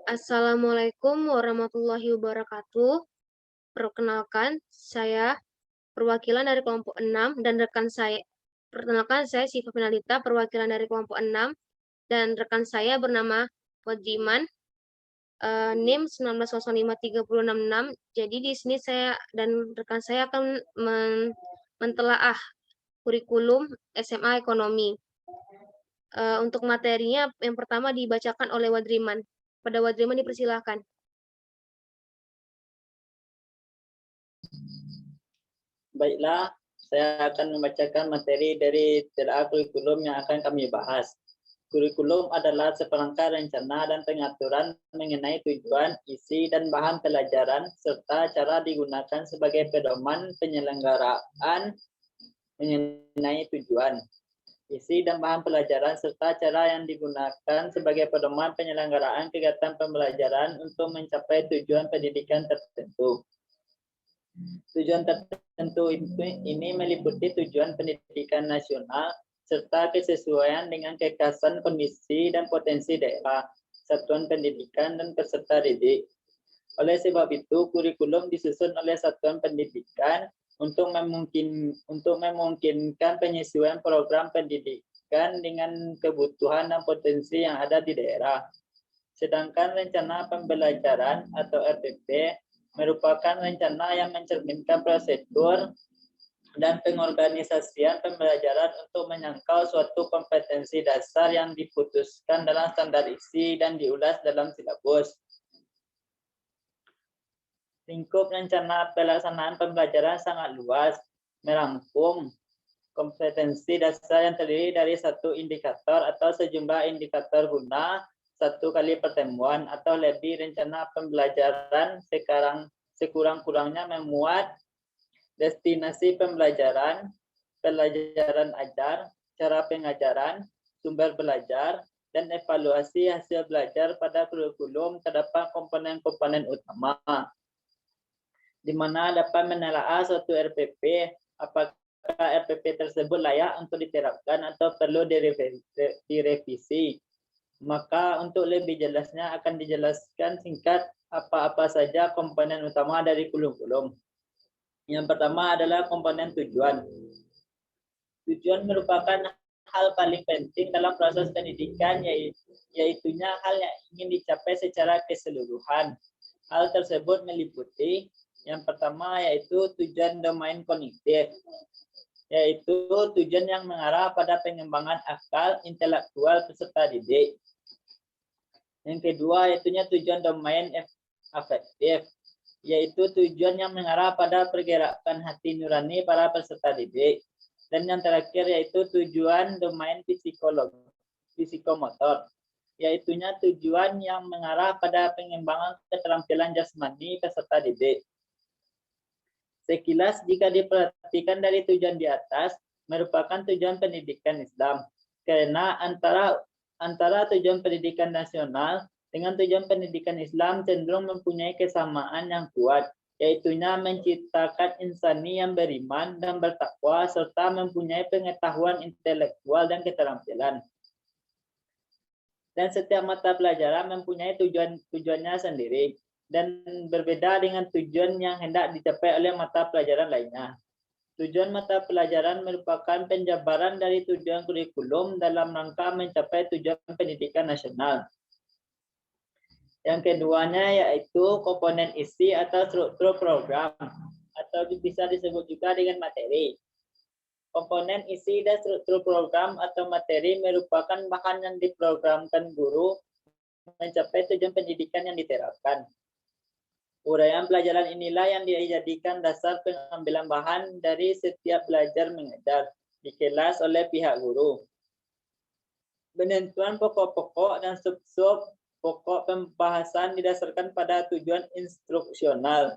Assalamualaikum warahmatullahi wabarakatuh. Perkenalkan, saya perwakilan dari kelompok 6 dan rekan saya. Perkenalkan, saya Siva Finalita, perwakilan dari kelompok 6 dan rekan saya bernama Wajiman, NIM 19053066. Jadi di sini saya dan rekan saya akan mentelaah kurikulum SMA Ekonomi. Untuk materinya yang pertama dibacakan oleh Wadriman. Pada Wadriman dipersilahkan. Baiklah, saya akan membacakan materi dari telaah kurikulum yang akan kami bahas. Kurikulum adalah seperangkat rencana dan pengaturan mengenai tujuan, isi, dan bahan pelajaran, serta cara digunakan sebagai pedoman penyelenggaraan mengenai tujuan, isi, dan bahan pelajaran, serta cara yang digunakan sebagai pedoman penyelenggaraan kegiatan pembelajaran untuk mencapai tujuan pendidikan tertentu. Tujuan tertentu ini meliputi tujuan pendidikan nasional serta kesesuaian dengan kekhasan kondisi dan potensi daerah, satuan pendidikan, dan peserta didik. Oleh sebab itu, kurikulum disusun oleh satuan pendidikan untuk memungkinkan penyesuaian program pendidikan dengan kebutuhan dan potensi yang ada di daerah. Sedangkan rencana pembelajaran atau RPP merupakan rencana yang mencerminkan prosedur dan pengorganisasian pembelajaran untuk menyangkal suatu kompetensi dasar yang diputuskan dalam standar isi dan diulas dalam silabus. Lingkup rencana pelaksanaan pembelajaran sangat luas, merangkum kompetensi dasar yang terdiri dari satu indikator atau sejumlah indikator guna satu kali pertemuan atau lebih. Rencana pembelajaran sekurang-kurangnya memuat destinasi pembelajaran, pelajaran ajar, cara pengajaran, sumber belajar, dan evaluasi hasil belajar. Pada kurikulum terdapat komponen-komponen utama, di mana dapat menelaah suatu RPP, apakah RPP tersebut layak untuk diterapkan atau perlu direvisi. Maka untuk lebih jelasnya akan dijelaskan singkat apa-apa saja komponen utama dari kurikulum. Yang pertama adalah komponen tujuan. Tujuan merupakan hal paling penting dalam proses pendidikan, yaitunya hal yang ingin dicapai secara keseluruhan. Hal tersebut meliputi yang pertama yaitu tujuan domain kognitif, yaitu tujuan yang mengarah pada pengembangan akal intelektual peserta didik. Yang kedua yaitunya tujuan domain afektif, yaitu tujuan yang mengarah pada pergerakan hati nurani para peserta didik. Dan yang terakhir yaitu tujuan domain psikomotor, yaitunya tujuan yang mengarah pada pengembangan keterampilan jasmani peserta didik. Sekilas jika diperhatikan dari tujuan di atas merupakan tujuan pendidikan Islam, karena antara tujuan pendidikan nasional dengan tujuan pendidikan Islam cenderung mempunyai kesamaan yang kuat, yaitunya menciptakan insani yang beriman dan bertakwa serta mempunyai pengetahuan intelektual dan keterampilan. Dan setiap mata pelajaran mempunyai tujuannya sendiri dan berbeda dengan tujuan yang hendak dicapai oleh mata pelajaran lainnya. Tujuan mata pelajaran merupakan penjabaran dari tujuan kurikulum dalam rangka mencapai tujuan pendidikan nasional. Yang keduanya yaitu komponen isi atau struktur program, atau bisa disebut juga dengan materi. Komponen isi dan struktur program atau materi merupakan bahan yang diprogramkan guru mencapai tujuan pendidikan yang diterapkan. Uraian pelajaran inilah yang dijadikan dasar pengambilan bahan dari setiap belajar mengajar di kelas oleh pihak guru. Penentuan pokok-pokok dan sub-sub pokok pembahasan didasarkan pada tujuan instruksional.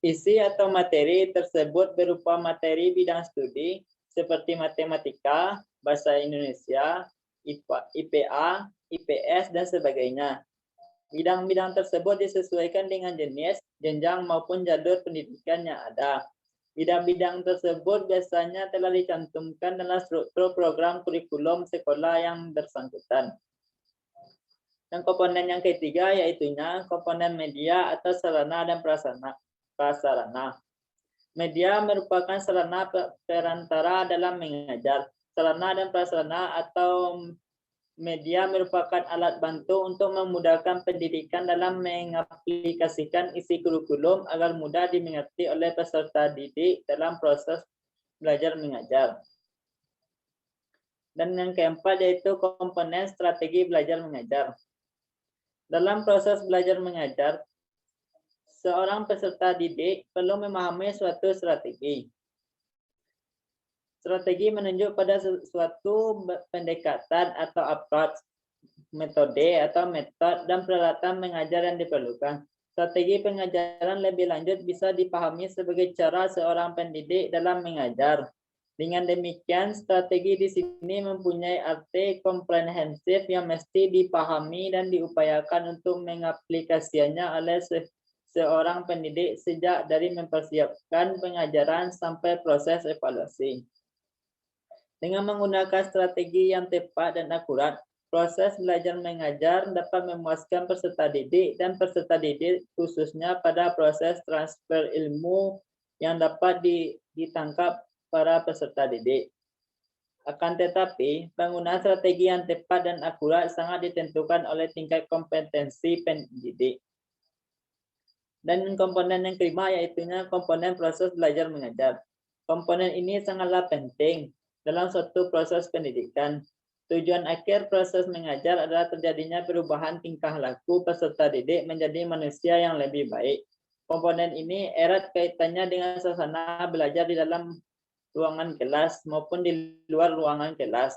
Isi atau materi tersebut berupa materi bidang studi seperti matematika, bahasa Indonesia, IPA, IPS, dan sebagainya. Bidang-bidang tersebut disesuaikan dengan jenis, jenjang, maupun jalur pendidikan yang ada. Bidang-bidang tersebut biasanya telah dicantumkan dalam struktur program kurikulum sekolah yang bersangkutan. Dan komponen yang ketiga yaitunya komponen media atau sarana dan prasarana. Media merupakan sarana perantara dalam mengajar. Sarana dan prasarana atau media merupakan alat bantu untuk memudahkan pendidikan dalam mengaplikasikan isi kurikulum agar mudah dimengerti oleh peserta didik dalam proses belajar mengajar. Dan yang keempat yaitu komponen strategi belajar mengajar. Dalam proses belajar mengajar, seorang peserta didik perlu memahami suatu strategi. Strategi menunjuk pada suatu pendekatan atau approach, metode atau metode dan peralatan mengajar yang diperlukan. Strategi pengajaran lebih lanjut bisa dipahami sebagai cara seorang pendidik dalam mengajar. Dengan demikian, strategi di sini mempunyai arti komprehensif yang mesti dipahami dan diupayakan untuk mengaplikasikannya oleh seorang pendidik sejak dari mempersiapkan pengajaran sampai proses evaluasi. Dengan menggunakan strategi yang tepat dan akurat, proses belajar mengajar dapat memuaskan peserta didik dan peserta didik khususnya pada proses transfer ilmu yang dapat ditangkap para peserta didik. Akan tetapi, penggunaan strategi yang tepat dan akurat sangat ditentukan oleh tingkat kompetensi pendidik. Dan komponen yang kelima yaitu komponen proses belajar mengajar. Komponen ini sangatlah penting dalam suatu proses pendidikan. Tujuan akhir proses mengajar adalah terjadinya perubahan tingkah laku peserta didik menjadi manusia yang lebih baik. Komponen ini erat kaitannya dengan suasana belajar di dalam ruangan kelas maupun di luar ruangan kelas.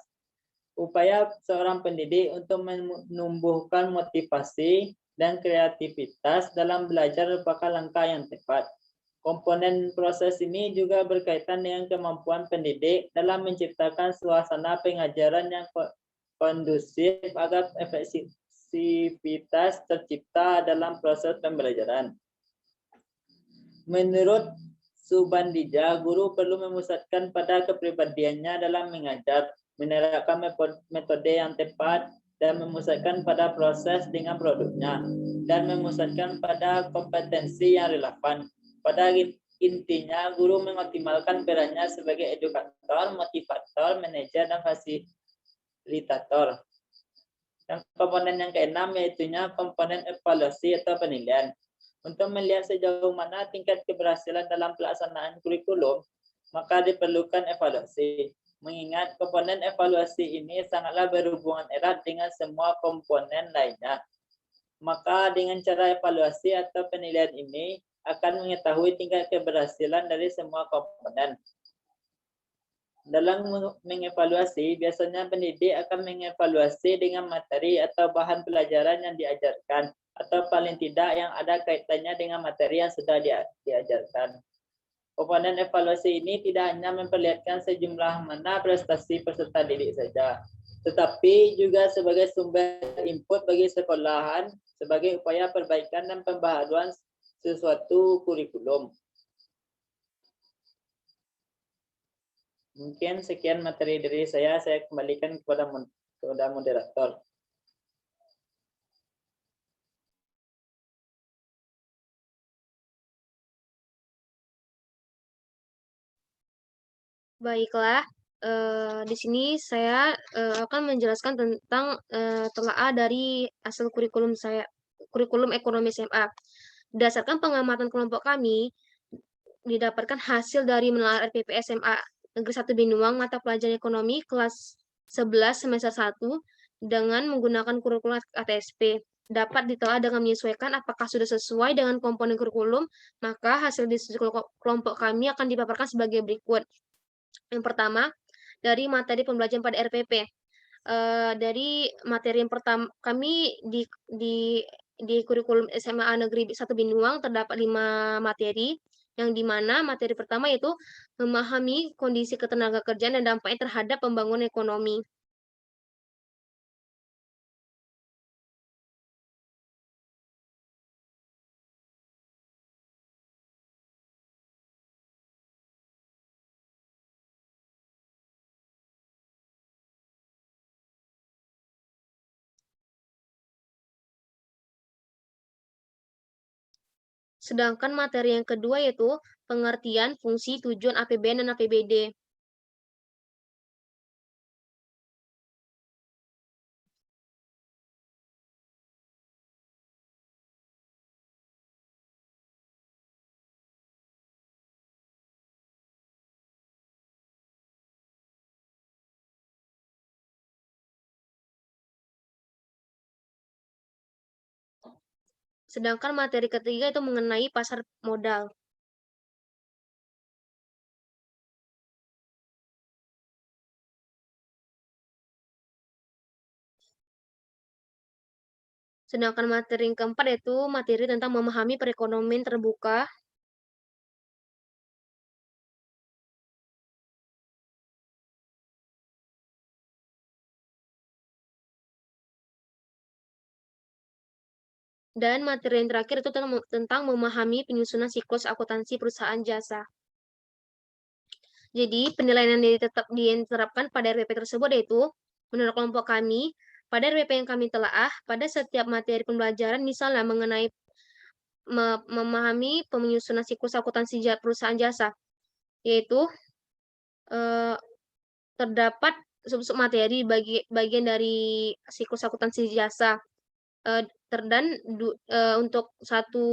Upaya seorang pendidik untuk menumbuhkan motivasi dan kreativitas dalam belajar merupakan langkah yang tepat. Komponen proses ini juga berkaitan dengan kemampuan pendidik dalam menciptakan suasana pengajaran yang kondusif agar efektivitas tercipta dalam proses pembelajaran. Menurut Subandija, guru perlu memusatkan pada kepribadiannya dalam mengajar, menerapkan metode yang tepat, dan memusatkan pada proses dengan produknya, dan memusatkan pada kompetensi yang relevan. Pada intinya, guru mengoptimalkan perannya sebagai edukator, motivator, manajer, dan fasilitator. Dan komponen yang keenam yaitu komponen evaluasi atau penilaian. Untuk melihat sejauh mana tingkat keberhasilan dalam pelaksanaan kurikulum, maka diperlukan evaluasi. Mengingat komponen evaluasi ini sangatlah berhubungan erat dengan semua komponen lainnya. Maka dengan cara evaluasi atau penilaian ini akan mengetahui tingkat keberhasilan dari semua komponen. Dalam mengevaluasi, biasanya pendidik akan mengevaluasi dengan materi atau bahan pelajaran yang diajarkan, atau paling tidak yang ada kaitannya dengan materi yang sudah diajarkan. Komponen evaluasi ini tidak hanya memperlihatkan sejumlah mana prestasi peserta didik saja, tetapi juga sebagai sumber input bagi sekolahan sebagai upaya perbaikan dan pembaharuan sesuatu kurikulum. Mungkin sekian materi dari saya kembalikan kepada moderator. Baiklah, di sini saya akan menjelaskan tentang telaah dari hasil kurikulum ekonomi SMA. Berdasarkan pengamatan kelompok kami, didapatkan hasil dari menelaah RPP SMA Negeri 1 Binuang mata pelajaran ekonomi kelas 11 semester 1 dengan menggunakan kurikulum ATSP. Dapat ditelah dengan menyesuaikan apakah sudah sesuai dengan komponen kurikulum, maka hasil diskusi kelompok kami akan dipaparkan sebagai berikut. Yang pertama, dari materi pembelajaran pada RPP. Dari materi yang pertama, kami di kurikulum SMA Negeri 1 Binuang terdapat 5 materi, yang di mana materi pertama yaitu memahami kondisi ketenagakerjaan dan dampaknya terhadap pembangunan ekonomi. Sedangkan materi yang kedua yaitu pengertian fungsi tujuan APBN dan APBD. Sedangkan materi ketiga itu mengenai pasar modal. Sedangkan materi yang keempat yaitu materi tentang memahami perekonomian terbuka. Dan materi yang terakhir itu tentang memahami penyusunan siklus akuntansi perusahaan jasa. Jadi, penilaian yang diterapkan pada RPP tersebut yaitu, menurut kelompok kami, pada RPP yang kami telaah, pada setiap materi pembelajaran misalnya mengenai memahami penyusunan siklus akuntansi perusahaan jasa, yaitu eh, terdapat sub materi bagian dari siklus akuntansi jasa. Dan untuk satu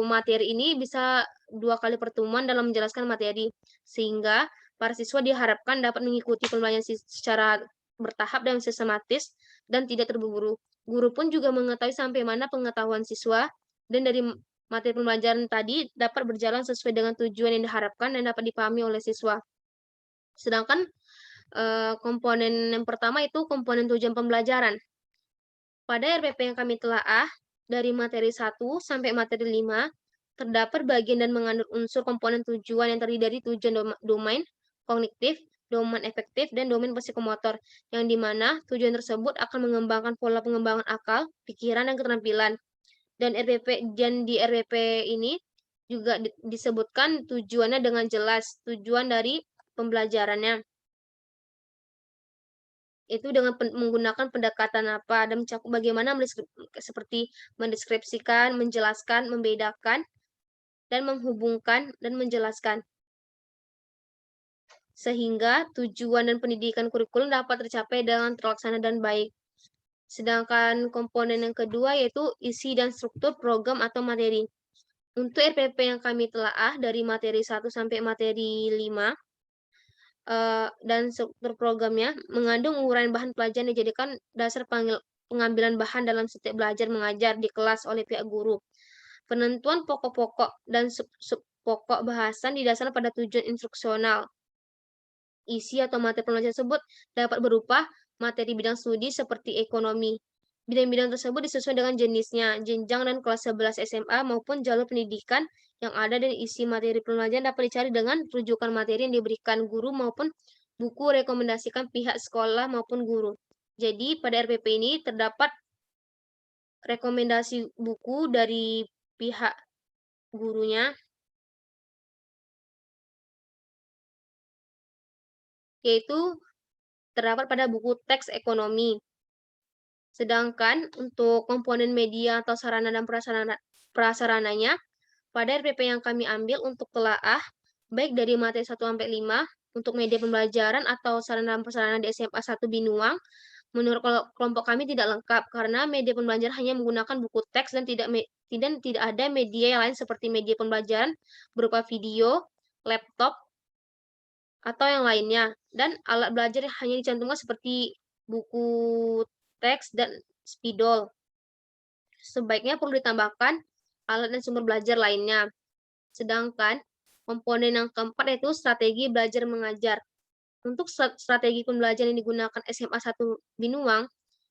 materi ini bisa 2 kali pertemuan dalam menjelaskan materi, sehingga para siswa diharapkan dapat mengikuti pembelajaran secara bertahap dan sistematis dan tidak terburu-buru. Guru pun juga mengetahui sampai mana pengetahuan siswa dan dari materi pembelajaran tadi dapat berjalan sesuai dengan tujuan yang diharapkan dan dapat dipahami oleh siswa. Sedangkan komponen yang pertama itu komponen tujuan pembelajaran. Pada RPP yang kami telaah, dari materi 1 sampai materi 5, terdapat bagian dan mengandung unsur komponen tujuan yang terdiri dari tujuan domain kognitif, domain efektif, dan domain psikomotor, yang dimana tujuan tersebut akan mengembangkan pola pengembangan akal, pikiran, dan keterampilan. Dan di RPP ini juga disebutkan tujuannya dengan jelas, tujuan dari pembelajarannya. Itu dengan menggunakan pendekatan apa dan mencakup bagaimana seperti mendeskripsikan, menjelaskan, membedakan, dan menghubungkan dan menjelaskan. Sehingga tujuan dan pendidikan kurikulum dapat tercapai dengan terlaksana dan baik. Sedangkan komponen yang kedua yaitu isi dan struktur program atau materi. Untuk RPP yang kami telaah dari materi 1 sampai materi 5, dan struktur programnya mengandung uraian bahan pelajaran yang dijadikan dasar pengambilan bahan dalam setiap belajar mengajar di kelas oleh pihak guru. Penentuan pokok-pokok dan sub pokok bahasan didasarkan pada tujuan instruksional. Isi atau materi pembelajaran tersebut dapat berupa materi bidang studi seperti ekonomi. Bidang-bidang tersebut disesuaikan dengan jenisnya, jenjang dan kelas 11 SMA maupun jalur pendidikan yang ada, dan isi materi pembelajaran dapat dicari dengan rujukan materi yang diberikan guru maupun buku rekomendasikan pihak sekolah maupun guru. Jadi pada RPP ini terdapat rekomendasi buku dari pihak gurunya, yaitu terdapat pada buku teks ekonomi. Sedangkan untuk komponen media atau sarana dan prasarananya, pada RPP yang kami ambil untuk telaah, baik dari materi 1 sampai 5, untuk media pembelajaran atau sarana dan prasarana di SMA 1 Binuang, menurut kelompok kami tidak lengkap, karena media pembelajaran hanya menggunakan buku teks dan tidak ada media yang lain seperti media pembelajaran berupa video, laptop, atau yang lainnya. Dan alat belajar yang hanya dicantumkan seperti buku teks dan spidol. Sebaiknya perlu ditambahkan alat dan sumber belajar lainnya. Sedangkan komponen yang keempat yaitu strategi belajar mengajar. Untuk strategi pembelajaran yang digunakan SMA 1 Binuang,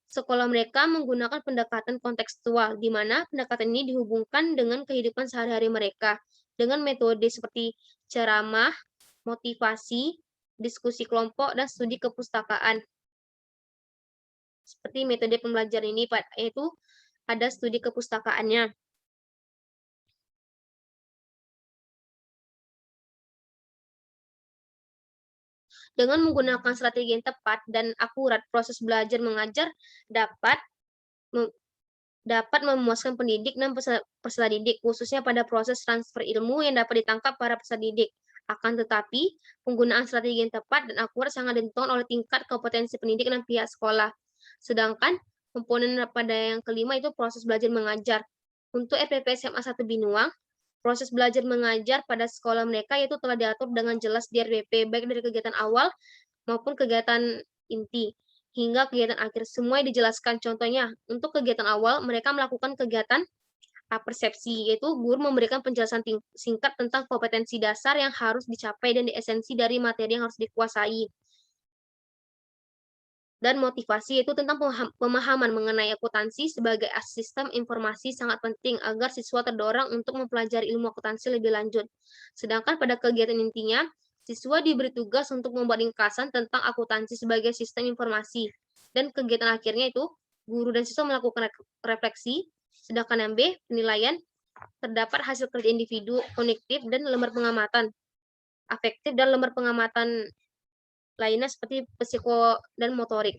sekolah mereka menggunakan pendekatan kontekstual, di mana pendekatan ini dihubungkan dengan kehidupan sehari-hari mereka, dengan metode seperti ceramah, motivasi, diskusi kelompok, dan studi kepustakaan. Seperti metode pembelajaran ini, yaitu ada studi kepustakaannya. Dengan menggunakan strategi yang tepat dan akurat, proses belajar mengajar dapat dapat memuaskan pendidik dan peserta didik, khususnya pada proses transfer ilmu yang dapat ditangkap para peserta didik. Akan tetapi, penggunaan strategi yang tepat dan akurat sangat ditentukan oleh tingkat kompetensi pendidik dan pihak sekolah. Sedangkan komponen pada yang kelima itu proses belajar mengajar. Untuk RPP SMA 1 Binuang, proses belajar mengajar pada sekolah mereka itu telah diatur dengan jelas di RPP, baik dari kegiatan awal maupun kegiatan inti hingga kegiatan akhir. Semua dijelaskan. Contohnya, untuk kegiatan awal, mereka melakukan kegiatan persepsi, yaitu guru memberikan penjelasan singkat tentang kompetensi dasar yang harus dicapai dan esensi dari materi yang harus dikuasai. Dan motivasi, yaitu tentang pemahaman mengenai akuntansi sebagai sistem informasi sangat penting agar siswa terdorong untuk mempelajari ilmu akuntansi lebih lanjut. Sedangkan pada kegiatan intinya, siswa diberi tugas untuk membuat ringkasan tentang akuntansi sebagai sistem informasi. Dan kegiatan akhirnya itu, guru dan siswa melakukan refleksi, sedangkan yang B, penilaian, terdapat hasil kerja individu, kognitif, dan lembar pengamatan afektif dan lembar pengamatan lainnya seperti psiko dan motorik.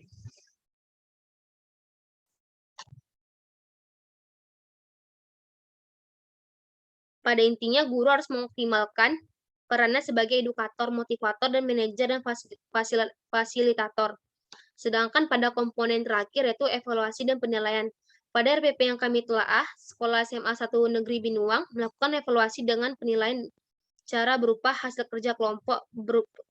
Pada intinya, guru harus mengoptimalkan perannya sebagai edukator, motivator, dan manajer dan fasilitator. Sedangkan pada komponen terakhir yaitu evaluasi dan penilaian. Pada RPP yang kami telaah, Sekolah SMA 1 Negeri Binuang melakukan evaluasi dengan penilaian cara berupa hasil kerja kelompok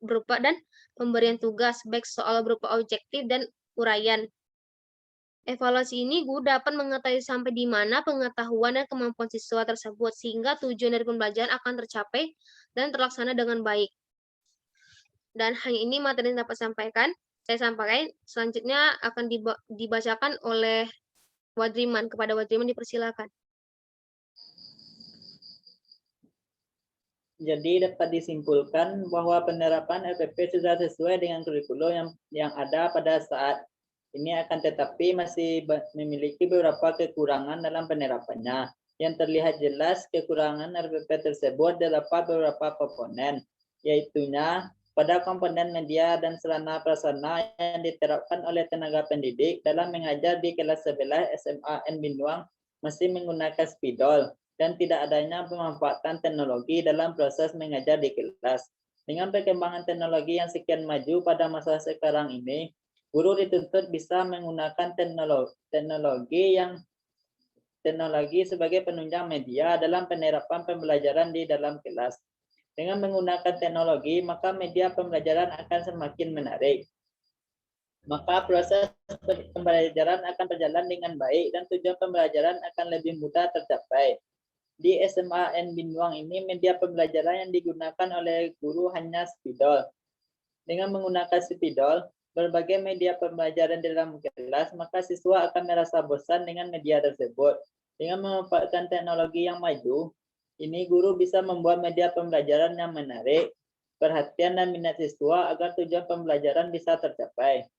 berupa dan pemberian tugas, baik soal berupa objektif dan uraian. Evaluasi ini guru dapat mengetahui sampai di mana pengetahuan dan kemampuan siswa tersebut, sehingga tujuan dari pembelajaran akan tercapai dan terlaksana dengan baik. Dan hanya ini materi yang dapat saya sampaikan. Selanjutnya akan dibacakan oleh Wadriman. Kepada Wadriman dipersilakan. Jadi dapat disimpulkan bahwa penerapan LPP sudah sesuai dengan kurikulum yang ada pada saat ini, akan tetapi masih memiliki beberapa kekurangan dalam penerapannya. Yang terlihat jelas kekurangan RPP tersebut terdapat beberapa komponen, yaitunya pada komponen media dan sarana prasarana yang diterapkan oleh tenaga pendidik dalam mengajar di kelas 11 SMA N Binuang masih menggunakan spidol dan tidak adanya pemanfaatan teknologi dalam proses mengajar di kelas. Dengan perkembangan teknologi yang sekian maju pada masa sekarang ini, guru dituntut bisa menggunakan teknologi sebagai penunjang media dalam penerapan pembelajaran di dalam kelas. Dengan menggunakan teknologi, maka media pembelajaran akan semakin menarik. Maka proses pembelajaran akan berjalan dengan baik dan tujuan pembelajaran akan lebih mudah tercapai. Di SMA N Binuang ini, media pembelajaran yang digunakan oleh guru hanya spidol. Dengan menggunakan spidol, berbagai media pembelajaran di dalam kelas, maka siswa akan merasa bosan dengan media tersebut. Dengan memanfaatkan teknologi yang maju, ini guru bisa membuat media pembelajaran yang menarik, perhatian dan minat siswa agar tujuan pembelajaran bisa tercapai.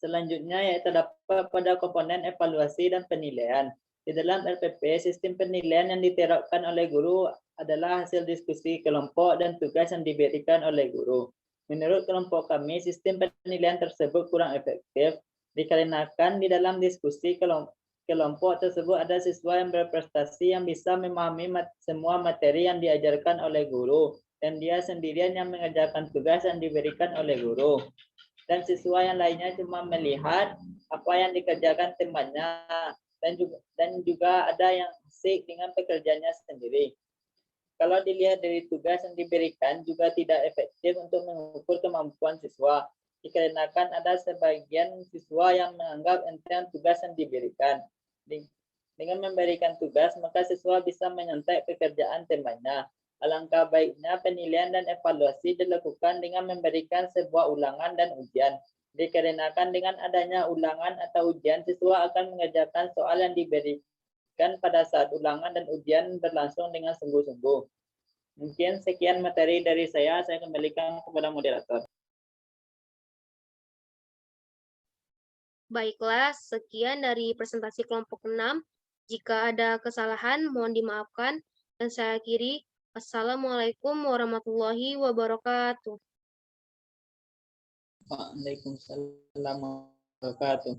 Selanjutnya yaitu terdapat pada komponen evaluasi dan penilaian. Di dalam LPP, sistem penilaian yang diterapkan oleh guru adalah hasil diskusi kelompok dan tugas yang diberikan oleh guru. Menurut kelompok kami, sistem penilaian tersebut kurang efektif dikarenakan di dalam diskusi kelompok tersebut ada siswa yang berprestasi yang bisa memahami semua materi yang diajarkan oleh guru, dan dia sendirian yang mengerjakan tugas yang diberikan oleh guru. Dan siswa yang lainnya cuma melihat apa yang dikerjakan temannya, dan juga ada yang asik dengan pekerjaannya sendiri. Kalau dilihat dari tugas yang diberikan juga tidak efektif untuk mengukur kemampuan siswa, dikarenakan ada sebagian siswa yang menganggap enteng tugas yang diberikan. Dengan memberikan tugas, maka siswa bisa menyontek pekerjaan temannya. Alangkah baiknya penilaian dan evaluasi dilakukan dengan memberikan sebuah ulangan dan ujian. Dikarenakan dengan adanya ulangan atau ujian, siswa akan mengerjakan soal yang diberikan pada saat ulangan dan ujian berlangsung dengan sungguh-sungguh. Mungkin sekian materi dari saya kembalikan kepada moderator. Baiklah, sekian dari presentasi kelompok 6. Jika ada kesalahan, mohon dimaafkan. Dan saya akhiri. Assalamualaikum warahmatullahi wabarakatuh. Waalaikumsalam warahmatullahi wabarakatuh.